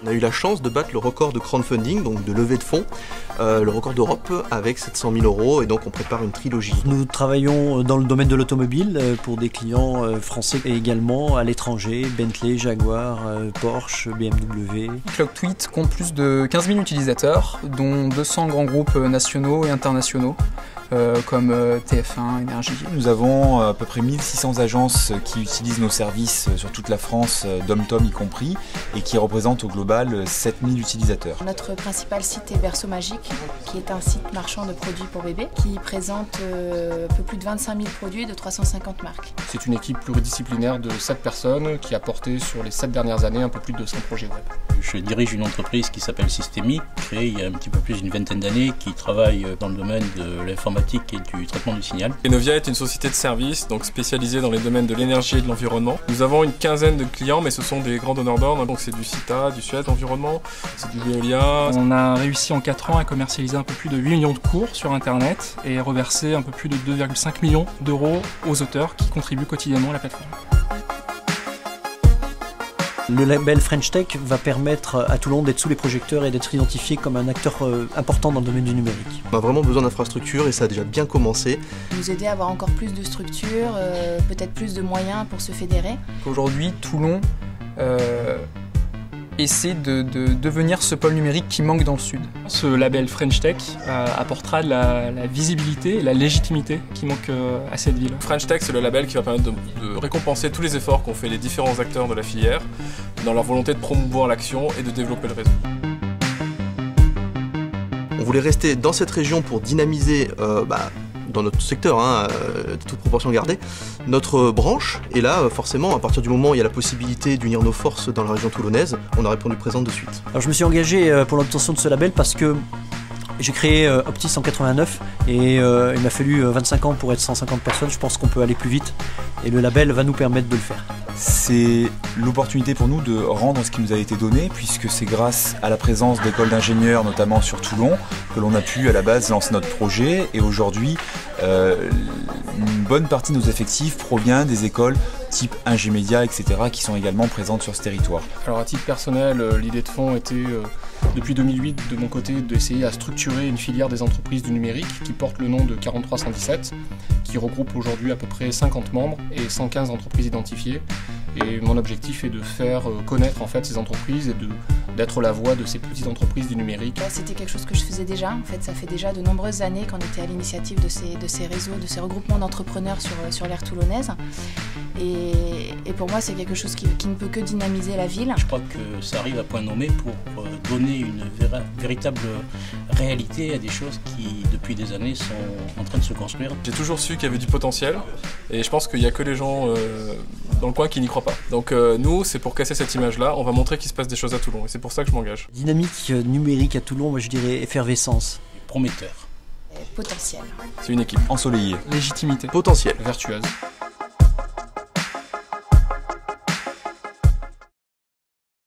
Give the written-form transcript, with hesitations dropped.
On a eu la chance de battre le record de crowdfunding, donc de levée de fonds, le record d'Europe avec 700 000 €, et donc on prépare une trilogie. Nous travaillons dans le domaine de l'automobile pour des clients français et également à l'étranger, Bentley, Jaguar, Porsche, BMW. ClockTweet compte plus de 15 000 utilisateurs, dont 200 grands groupes nationaux et internationaux. Comme TF1, Énergie. Nous avons à peu près 1600 agences qui utilisent nos services sur toute la France, dom-tom y compris, et qui représentent au global 7000 utilisateurs. Notre principal site est Berceau Magique, qui est un site marchand de produits pour bébés, qui présente un peu plus de 25 000 produits de 350 marques. C'est une équipe pluridisciplinaire de 7 personnes qui a porté sur les 7 dernières années un peu plus de 200 projets web. Je dirige une entreprise qui s'appelle Systemic, créée il y a un petit peu plus d'une vingtaine d'années, qui travaille dans le domaine de l'informatique et du traitement du signal. Enovia est une société de services, donc spécialisée dans les domaines de l'énergie et de l'environnement. Nous avons une quinzaine de clients, mais ce sont des grands donneurs d'ordre, donc c'est du CITA, du Suez Environnement, c'est du Veolia. On a réussi en 4 ans à commercialiser un peu plus de 8 millions de cours sur Internet et reverser un peu plus de 2,5 millions d'euros aux auteurs qui contribuent quotidiennement à la plateforme. Le label French Tech va permettre à Toulon d'être sous les projecteurs et d'être identifié comme un acteur important dans le domaine du numérique. On a vraiment besoin d'infrastructures et ça a déjà bien commencé. Nous aider à avoir encore plus de structures, peut-être plus de moyens pour se fédérer. Aujourd'hui, Toulon essaie de devenir ce pôle numérique qui manque dans le sud. Ce label French Tech apportera de la visibilité et la légitimité qui manque à cette ville. French Tech, c'est le label qui va permettre de récompenser tous les efforts qu'ont fait les différents acteurs de la filière dans leur volonté de promouvoir l'action et de développer le réseau. On voulait rester dans cette région pour dynamiser dans notre secteur, toute proportion gardée, notre branche. Et là, forcément, à partir du moment où il y a la possibilité d'unir nos forces dans la région toulonnaise, on a répondu présent de suite. Alors je me suis engagé pour l'obtention de ce label parce que j'ai créé Optis en 89 et il m'a fallu 25 ans pour être 150 personnes. Je pense qu'on peut aller plus vite et le label va nous permettre de le faire. C'est l'opportunité pour nous de rendre ce qui nous a été donné, puisque c'est grâce à la présence d'écoles d'ingénieurs, notamment sur Toulon, que l'on a pu à la base lancer notre projet. Et aujourd'hui, une bonne partie de nos effectifs provient des écoles type Ingémédia, etc., qui sont également présentes sur ce territoire. Alors à titre personnel, l'idée de fond était, depuis 2008, de mon côté, d'essayer à structurer une filière des entreprises du numérique qui porte le nom de 4317, qui regroupe aujourd'hui à peu près 50 membres et 115 entreprises identifiées. Et mon objectif est de faire connaître en fait ces entreprises et d'être la voix de ces petites entreprises du numérique. C'était quelque chose que je faisais déjà. En fait, ça fait déjà de nombreuses années qu'on était à l'initiative de ces réseaux, de ces regroupements d'entrepreneurs sur l'aire toulonnaise. Et pour moi, c'est quelque chose qui ne peut que dynamiser la ville. Je crois que ça arrive à point nommé pour donner une véritable réalité à des choses qui, depuis des années, sont en train de se construire. J'ai toujours su qu'il y avait du potentiel et je pense qu'il n'y a que les gens dans le coin qui n'y croient pas. Donc nous, c'est pour casser cette image-là, on va montrer qu'il se passe des choses à Toulon et c'est pour ça que je m'engage. Dynamique numérique à Toulon, moi je dirais effervescence. Prometteur. Potentiel. C'est une équipe Ensoleillée. Légitimité. Potentiel. Vertueuse.